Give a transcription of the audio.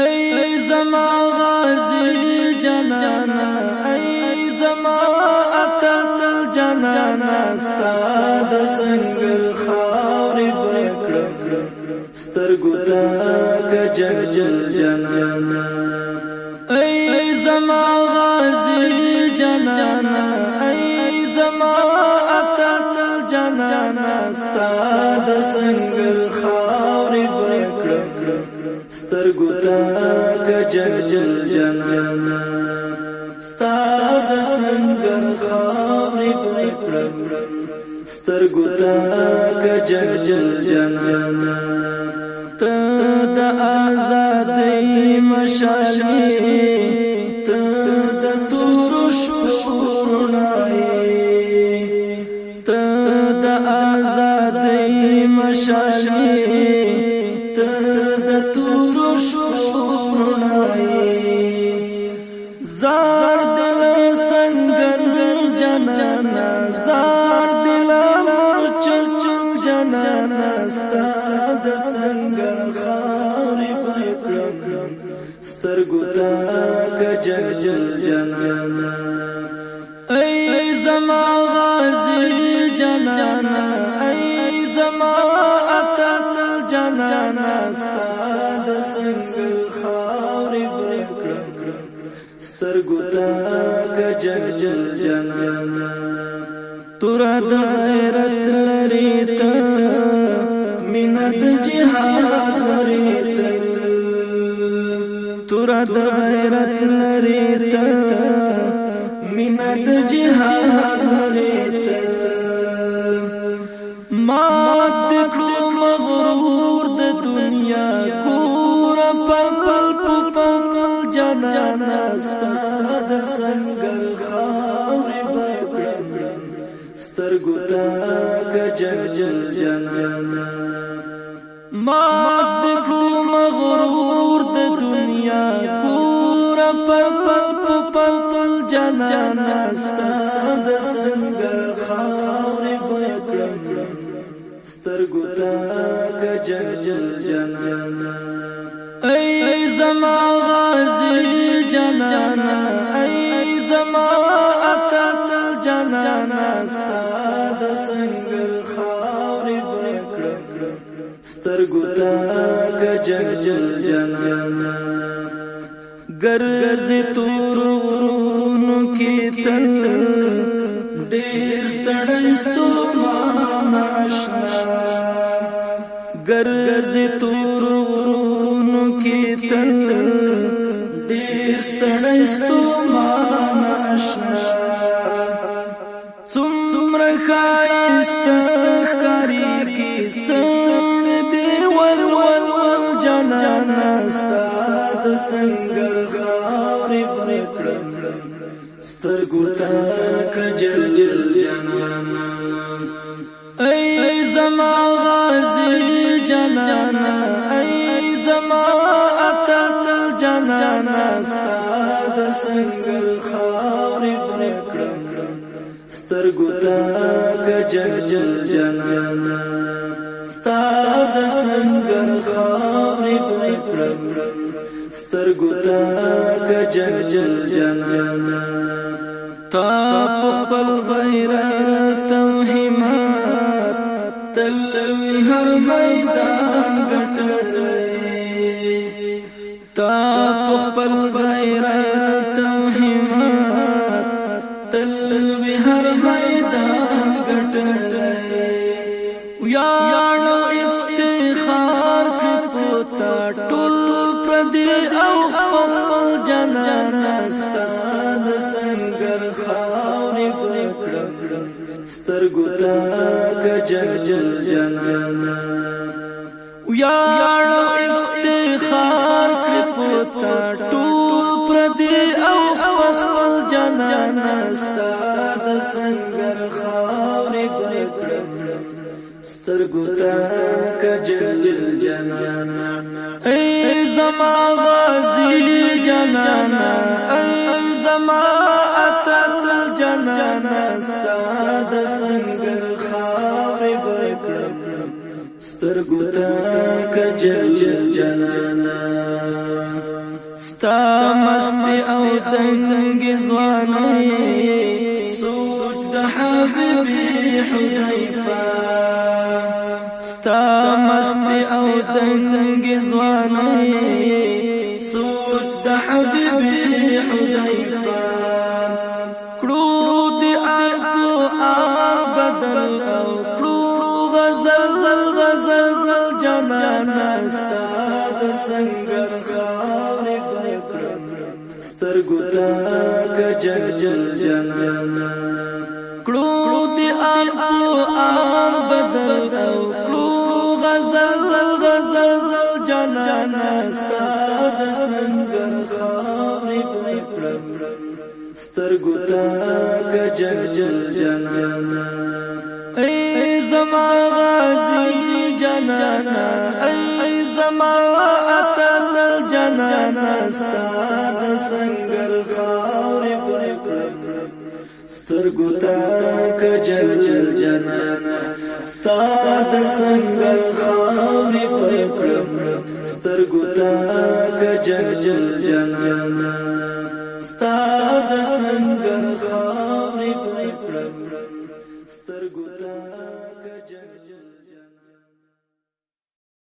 ای زما غازی جانانا ای زما اتل جانانا ستا د سنگر خاورې برکړه سترګو ته جل جانانا ای زما غازی جانانا ای زما اتل جانانا ستا د سنگر خاورې برکړه سترګو ته جل جانانا ستا د سنگر خاورې برکړه سترګو ته جل جانانا ته د آزادۍ مشالې ته د تورو شپو رڼايې ته د آزادۍ مشالې ته د تورو شپو رڼايې زار دل سنگر جانانا زار دل چل جانانا ستا د سنگر خاورې برکړه سترګو ته جل جانانا ای زما غازی جانانا ای زما اتل جانانا ستا د سنگر خاورې برکړه سترګو ته جل جانانا تورا د غیرت لري ته مینا د جهاد لري ته تورا د غیرت لري ته مینا د جهاد لري ته مات کړو مغرور د دنیا کور پل جانانا ستا د سنگر خاورې برکړه سترګو ته جل جانانا مات کړو مغرور د دنیا کور پل جانانا ستا د سنگر خاورې برکړه سترګو ته جل جانانا ای زما غازی جانانا ای زما اتل جانانا ستا د سنگر خاورې برکړه سترګو ته جل جانانا ګرځې تورونو کې تل ډېر ستړی ستومان آشنا ګرځې تورونو کې تل ډېر ستړی ستومان آشنا څومره ښایسته ښکارېږي څڼې دې ول جانانا ستا د سنگر خاورې برکړه سترګو ته جل جانانا ای زما غازی جانانا ای زما اتل جانانا ستا د سنگر خاورې برکړه سترګو ته جل جانانا ستا د سنگر خاورې برکړه سترګو ته جل جانانا تا په خپل غیرت او همت تل هر میدان ګټلې تا په خپل غیرت او همت تل هر میدان ګټلې ویاړو افتخار پتا ټول پردي او خپل جانانا ستا د سنگر خاورې برکړه سترګو ته جل جانانا ویاړو افتخار پتا ټول پردي او خپل جانانا ستا د سنگر خاورې برکړه سترګو ته جل جانانا ای زما غازی جانانا ای زما اتل جانانا ستا د سنگر خاورې برکړه سترګو ته جل جانانا ستا مستی او دنگ زوانی سوچ د حبیبی حذیفه ستا مستی او دنگ زوانی سوچ د حبیبی حذیفه کړو دی آنکو بدل او کړو غزل جانانا ستا د سنگر خاورې بکړم سترګو ته کجل جانانا کړو دی آنکو بدل او کړو غزل جانانا ستا د سنگر خاورې بکړم سترګو ته کجل جانانا ای زما غازی جانانا ای زما اتل جانانا ستا د سنگر خاورې بکړم سترګو ته کجل جانانا ستا د سنگر خاورې بکړم سترګو ته کجل جانانا ستا د سنگر خاورې بکړم سترګو